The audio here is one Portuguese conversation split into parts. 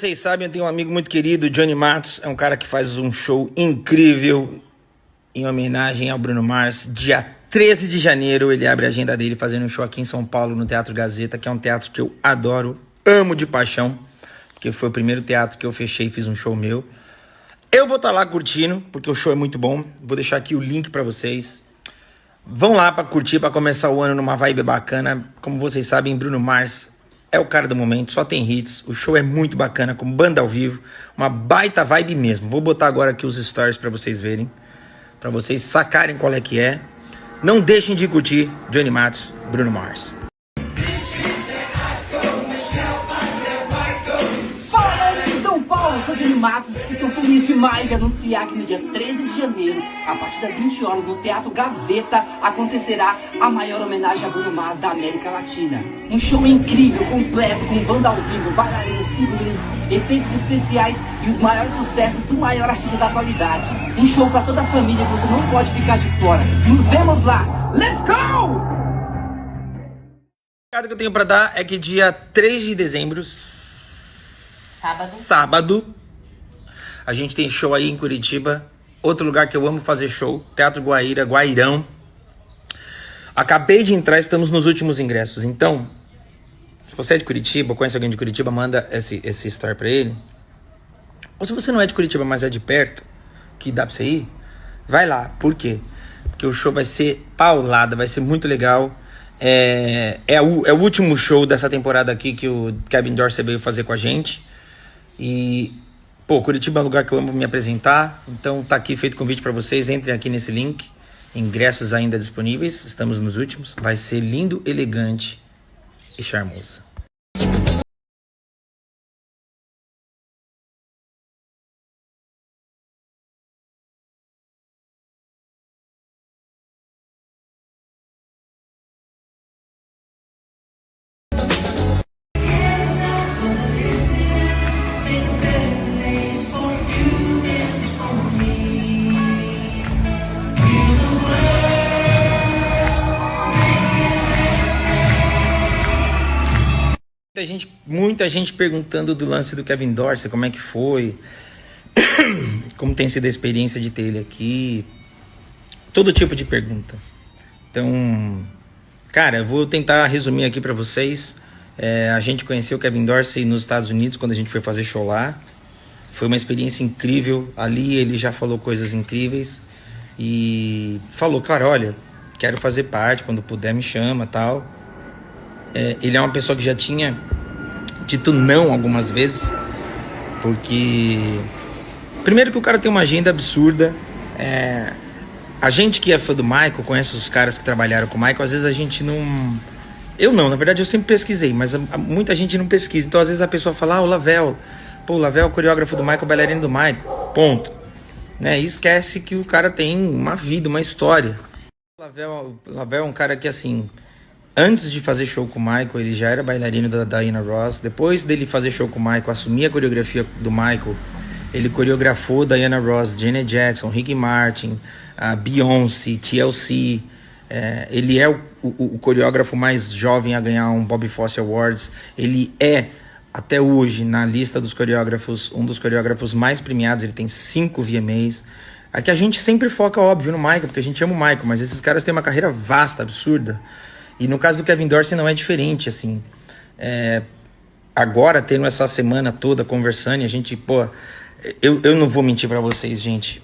Vocês sabem, eu tenho um amigo muito querido, Johnny Matos, é um cara que faz um show incrível em homenagem ao Bruno Mars. Dia 13 de janeiro ele abre a agenda dele fazendo um show aqui em São Paulo, no Teatro Gazeta, que é um teatro que eu adoro, amo de paixão, porque foi o primeiro teatro que eu fechei e fiz um show meu. Eu vou estar lá curtindo, porque o show é muito bom. Vou deixar aqui o link pra vocês. Vão lá pra curtir, pra começar o ano numa vibe bacana. Como vocês sabem, Bruno Mars é o cara do momento, só tem hits. O show é muito bacana, com banda ao vivo. Uma baita vibe mesmo. Vou botar agora aqui os stories pra vocês verem. Pra vocês sacarem qual é que é. Não deixem de curtir Johnny Matos, Bruno Mars. Eu sou Johnny Matos e estou feliz demais de anunciar que no dia 13 de janeiro, a partir das 20 horas, no Teatro Gazeta, acontecerá a maior homenagem a Bruno Mars da América Latina. Um show incrível, completo, com banda ao vivo, bailarinos, figurinos, efeitos especiais e os maiores sucessos do maior artista da atualidade. Um show para toda a família, você não pode ficar de fora. Nos vemos lá! Let's go! O recado que eu tenho para dar é que dia 3 de dezembro... Sábado, a gente tem show aí em Curitiba. Outro lugar que eu amo fazer show, Teatro Guaíra, Guairão. Acabei de entrar, estamos nos últimos ingressos. Então, se você é de Curitiba, conhece alguém de Curitiba, manda esse story pra ele. Ou se você não é de Curitiba, mas é de perto, que dá pra você ir, vai lá. Por quê? Porque o show vai ser paulada, vai ser muito legal. É o último show dessa temporada aqui que o Kevin Dorsey veio fazer com a gente. E, Curitiba é um lugar que eu amo me apresentar. Então tá aqui feito convite para vocês. Entrem aqui nesse link. Ingressos ainda disponíveis. Estamos nos últimos. Vai ser lindo, elegante e charmoso. Muita gente perguntando do lance do Kevin Dorsey, como é que foi, como tem sido a experiência de ter ele aqui, todo tipo de pergunta. Então, cara, eu vou tentar resumir aqui pra vocês. A gente conheceu o Kevin Dorsey nos Estados Unidos, quando a gente foi fazer show lá. Foi uma experiência incrível. Ali ele já falou coisas incríveis e falou, cara, olha, quero fazer parte, quando puder me chama, tal. Ele é uma pessoa que já tinha dito não algumas vezes, porque primeiro que o cara tem uma agenda absurda. A gente que é fã do Michael, conhece os caras que trabalharam com o Michael, às vezes a gente não... na verdade eu sempre pesquisei, mas muita gente não pesquisa. Então às vezes a pessoa fala, o Lavelle, o Lavelle é o coreógrafo do Michael, bailarino do Michael, ponto, né? E esquece que o cara tem uma vida, uma história. O Lavelle é um cara que, assim, antes de fazer show com o Michael, ele já era bailarino da Diana Ross. Depois dele fazer show com o Michael, assumir a coreografia do Michael, ele coreografou Diana Ross, Janet Jackson, Ricky Martin, a Beyoncé, TLC. Ele é o coreógrafo mais jovem a ganhar um Bob Fosse Awards. Ele é, até hoje, na lista dos coreógrafos, um dos coreógrafos mais premiados. Ele tem 5 VMAs. Aqui a gente sempre foca, óbvio, no Michael, porque a gente ama o Michael, mas esses caras têm uma carreira vasta, absurda. E no caso do Kevin Dorsey não é diferente, assim. Agora, tendo essa semana toda conversando, e a gente, eu não vou mentir pra vocês, gente.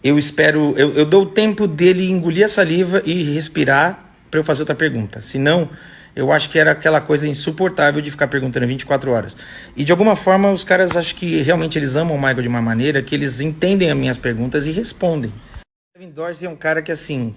Eu espero, eu dou o tempo dele engolir a saliva e respirar pra eu fazer outra pergunta. Senão, eu acho que era aquela coisa insuportável de ficar perguntando 24 horas. E de alguma forma, os caras, acho que realmente eles amam o Michael de uma maneira que eles entendem as minhas perguntas e respondem. O Kevin Dorsey é um cara que, assim...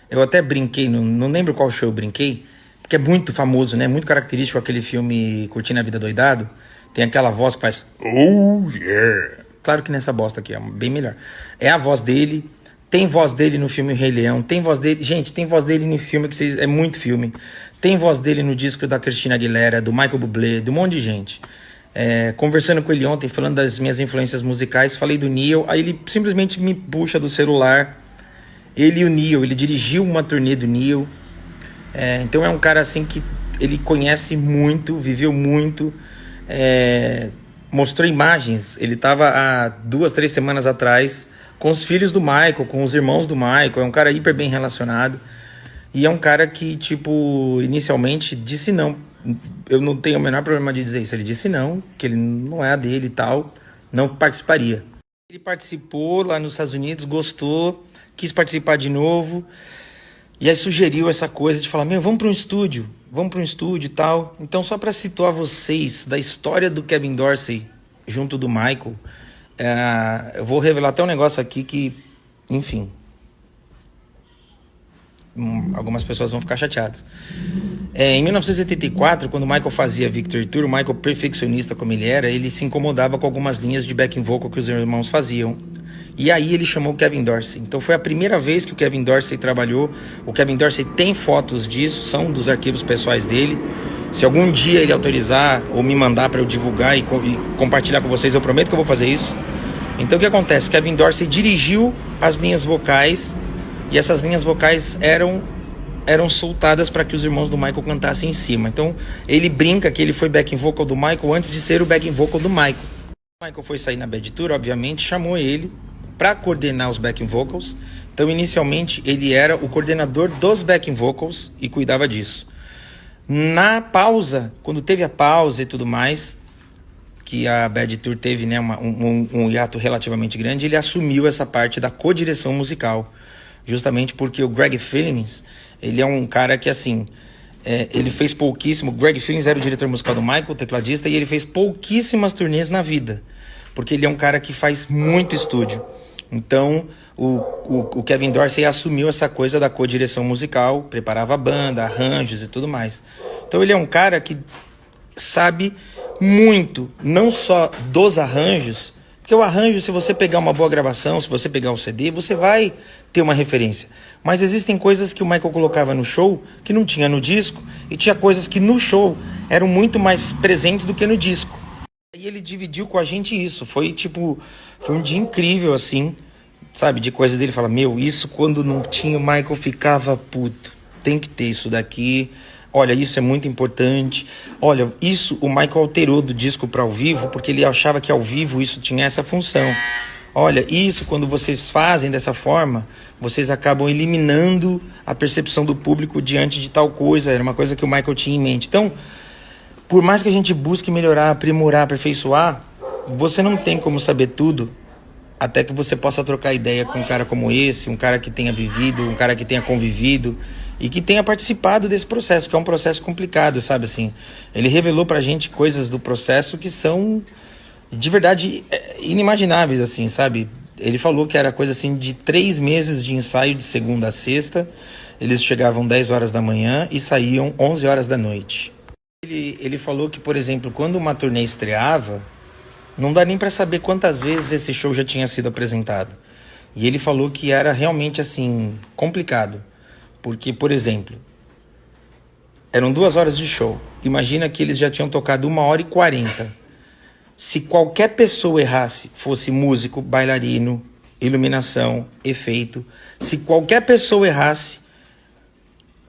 Eu até brinquei, não lembro qual show eu brinquei, porque é muito famoso, né? Muito característico aquele filme Curtindo a Vida Doidado. Tem aquela voz que faz... Oh, yeah! Claro que nessa bosta aqui é bem melhor. É a voz dele. Tem voz dele no filme Rei Leão. Tem voz dele... Gente, tem voz dele no filme que é muito filme. Tem voz dele no disco da Christina Aguilera, do Michael Bublé, de um monte de gente. Conversando com ele ontem, falando das minhas influências musicais, falei do Neil. Aí ele simplesmente me puxa do celular... Ele e o Neil, ele dirigiu uma turnê do Neil. Então é um cara assim que ele conhece muito, viveu muito. mostrou imagens. Ele tava há 2, 3 semanas atrás com os filhos do Michael, com os irmãos do Michael. É um cara hiper bem relacionado. E é um cara que, tipo, inicialmente disse não. Eu não tenho o menor problema de dizer isso. Ele disse não, que ele não é a dele e tal, não participaria. Ele participou lá nos Estados Unidos, gostou, quis participar de novo. E aí sugeriu essa coisa de falar, vamos para um estúdio e tal. Então, só para situar vocês da história do Kevin Dorsey junto do Michael, eu vou revelar até um negócio aqui que, enfim, algumas pessoas vão ficar chateadas. Em 1984, quando o Michael fazia Victory Tour, o Michael, perfeccionista como ele era, ele se incomodava com algumas linhas de backing vocal que os irmãos faziam. E aí ele chamou o Kevin Dorsey. Então foi a primeira vez que o Kevin Dorsey trabalhou. O Kevin Dorsey tem fotos disso, são dos arquivos pessoais dele. Se algum dia ele autorizar ou me mandar para eu divulgar e compartilhar com vocês, eu prometo que eu vou fazer isso. Então o que acontece? Kevin Dorsey dirigiu as linhas vocais e essas linhas vocais eram soltadas para que os irmãos do Michael cantassem em cima. Então ele brinca que ele foi backing vocal do Michael antes de ser o backing vocal do Michael. O Michael foi sair na Bad Tour, obviamente, chamou ele para coordenar os backing vocals. Então inicialmente ele era o coordenador dos backing vocals e cuidava disso. Na pausa, quando teve a pausa e tudo mais, que a Bad Tour teve, né, um hiato relativamente grande, ele assumiu essa parte da codireção musical, justamente porque o Greg Phillips, ele é um cara que, assim, ele fez pouquíssimo. O Greg Phillips era o diretor musical do Michael, o tecladista, e ele fez pouquíssimas turnês na vida, porque ele é um cara que faz muito estúdio. Então o Kevin Dorsey assumiu essa coisa da codireção musical, preparava a banda, arranjos e tudo mais. Então ele é um cara que sabe muito, não só dos arranjos, porque o arranjo, se você pegar uma boa gravação, se você pegar o CD, você vai ter uma referência. Mas existem coisas que o Michael colocava no show que não tinha no disco, e tinha coisas que no show eram muito mais presentes do que no disco. E ele dividiu com a gente isso. Foi um dia incrível, assim, sabe? De coisa dele falar, isso quando não tinha, o Michael ficava puto. Tem que ter isso daqui. Olha, isso é muito importante. Olha, isso o Michael alterou do disco para ao vivo, porque ele achava que ao vivo isso tinha essa função. Olha, isso quando vocês fazem dessa forma, vocês acabam eliminando a percepção do público diante de tal coisa. Era uma coisa que o Michael tinha em mente. Então, por mais que a gente busque melhorar, aprimorar, aperfeiçoar, você não tem como saber tudo até que você possa trocar ideia com um cara como esse, um cara que tenha vivido, um cara que tenha convivido e que tenha participado desse processo, que é um processo complicado, sabe assim. Ele revelou pra gente coisas do processo que são de verdade inimagináveis, assim, sabe? Ele falou que era coisa assim de 3 meses de ensaio de segunda a sexta. Eles chegavam 10 horas da manhã e saíam 11 horas da noite. Ele falou que, por exemplo, quando uma turnê estreava, não dá nem para saber quantas vezes esse show já tinha sido apresentado. E ele falou que era realmente, assim, complicado. Porque, por exemplo, eram 2 horas de show. Imagina que eles já tinham tocado 1h40. Se qualquer pessoa errasse, fosse músico, bailarino, iluminação, efeito, se qualquer pessoa errasse,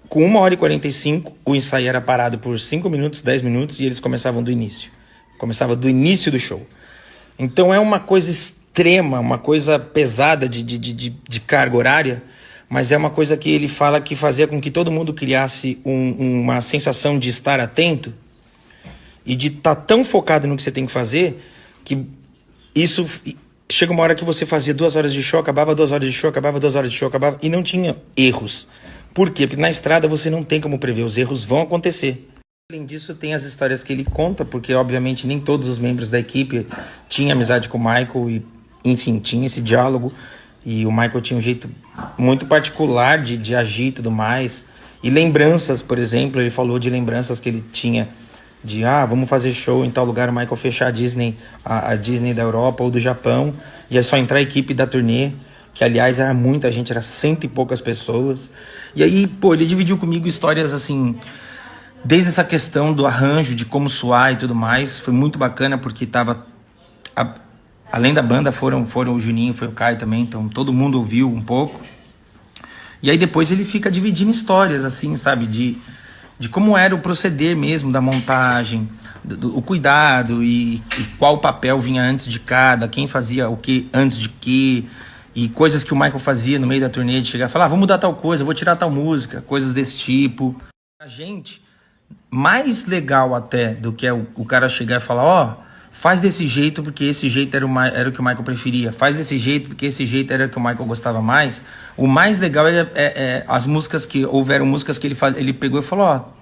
com 1h45, o ensaio era parado por 5 minutos, 10 minutos, e eles começavam do início. Começava do início do show. Então é uma coisa extrema, uma coisa pesada de carga horária, mas é uma coisa que ele fala que fazia com que todo mundo criasse uma sensação de estar atento e de estar tão focado no que você tem que fazer, que isso chega uma hora que você fazia 2 horas de show, acabava 2 horas de show, acabava 2 horas de show, acabava, e não tinha erros. Por quê? Porque na estrada você não tem como prever, os erros vão acontecer. Além disso, tem as histórias que ele conta, porque obviamente nem todos os membros da equipe tinham amizade com o Michael e, enfim, tinha esse diálogo. E o Michael tinha um jeito muito particular de agir e tudo mais. E lembranças, por exemplo, ele falou de lembranças que ele tinha de, vamos fazer show em tal lugar, o Michael fechar a Disney da Europa ou do Japão, e aí só entrar a equipe da turnê, que aliás era muita gente, era 100 e poucas pessoas. E aí, ele dividiu comigo histórias assim, desde essa questão do arranjo, de como soar e tudo mais. Foi muito bacana, porque tava... além da banda, foram o Juninho, foi o Caio também, então todo mundo ouviu um pouco. E aí depois ele fica dividindo histórias, assim, sabe, de como era o proceder mesmo da montagem, o cuidado e qual papel vinha antes de cada, quem fazia o que antes de que, e coisas que o Michael fazia no meio da turnê, de chegar e falar, vou mudar tal coisa, vou tirar tal música, coisas desse tipo. A gente, mais legal até do que o cara chegar e falar, ó, faz desse jeito porque esse jeito era o que o Michael preferia, faz desse jeito porque esse jeito era o que o Michael gostava mais. O mais legal é as músicas que houveram, músicas que ele pegou e falou, ó,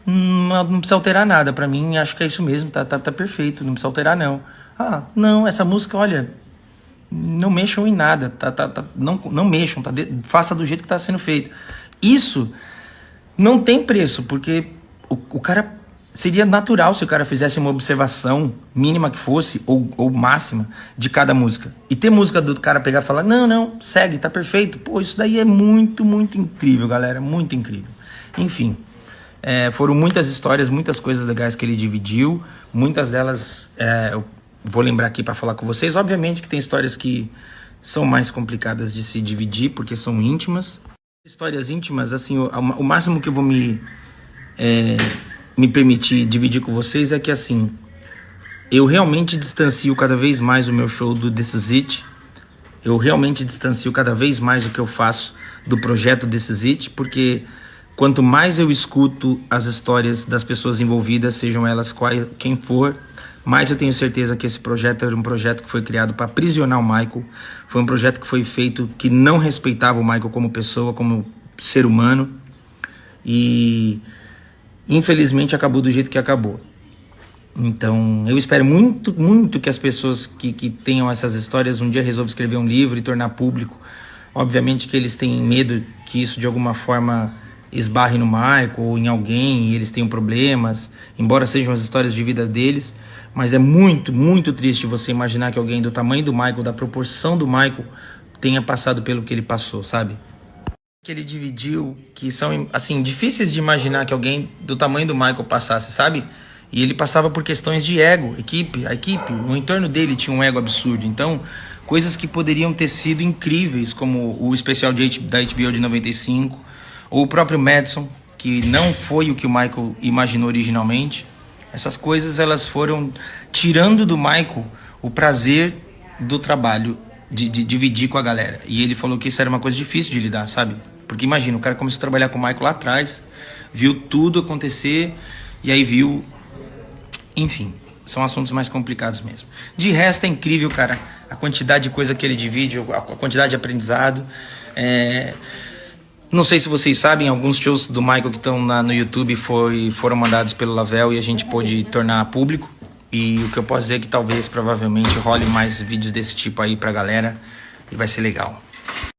não precisa alterar nada, pra mim acho que é isso mesmo, tá perfeito, não precisa alterar não. Ah, não, essa música, olha, não mexam em nada, não mexam, faça do jeito que tá sendo feito. Isso não tem preço, porque o cara, seria natural se o cara fizesse uma observação mínima que fosse, ou máxima, de cada música. E ter música do cara pegar e falar, não, segue, tá perfeito. Pô, isso daí é muito, muito incrível, galera, muito incrível. Enfim, foram muitas histórias, muitas coisas legais que ele dividiu, muitas delas eu vou lembrar aqui para falar com vocês. Obviamente que tem histórias que são mais complicadas de se dividir, porque são íntimas. Histórias íntimas, assim, o máximo que eu vou me permitir dividir com vocês é que, assim, eu realmente distancio cada vez mais o meu show do This Is It. Eu realmente distancio cada vez mais o que eu faço do projeto This Is It, porque quanto mais eu escuto as histórias das pessoas envolvidas, sejam elas quem for, mais eu tenho certeza que esse projeto era um projeto que foi criado para aprisionar o Michael. Foi um projeto que foi feito que não respeitava o Michael como pessoa, como ser humano. E infelizmente acabou do jeito que acabou. Então eu espero muito, muito que as pessoas que tenham essas histórias um dia resolvam escrever um livro e tornar público. Obviamente que eles têm medo que isso de alguma forma esbarre no Michael ou em alguém e eles tenham problemas, embora sejam as histórias de vida deles. Mas é muito, muito triste você imaginar que alguém do tamanho do Michael, da proporção do Michael, tenha passado pelo que ele passou, sabe? Que ele dividiu, que são, assim, difíceis de imaginar que alguém do tamanho do Michael passasse, sabe? E ele passava por questões de ego, a equipe, no entorno dele tinha um ego absurdo. Então, coisas que poderiam ter sido incríveis, como o especial da HBO de 95, ou o próprio Madison, que não foi o que o Michael imaginou originalmente. Essas coisas, elas foram tirando do Michael o prazer do trabalho, de dividir com a galera. E ele falou que isso era uma coisa difícil de lidar, sabe? Porque imagina, o cara começou a trabalhar com o Michael lá atrás, viu tudo acontecer, e aí viu... Enfim, são assuntos mais complicados mesmo. De resto, é incrível, cara, a quantidade de coisa que ele divide, a quantidade de aprendizado. Não sei se vocês sabem, alguns shows do Michael que estão no YouTube foram mandados pelo Lavelle e a gente pôde tornar público. E o que eu posso dizer é que talvez, provavelmente, role mais vídeos desse tipo aí pra galera e vai ser legal.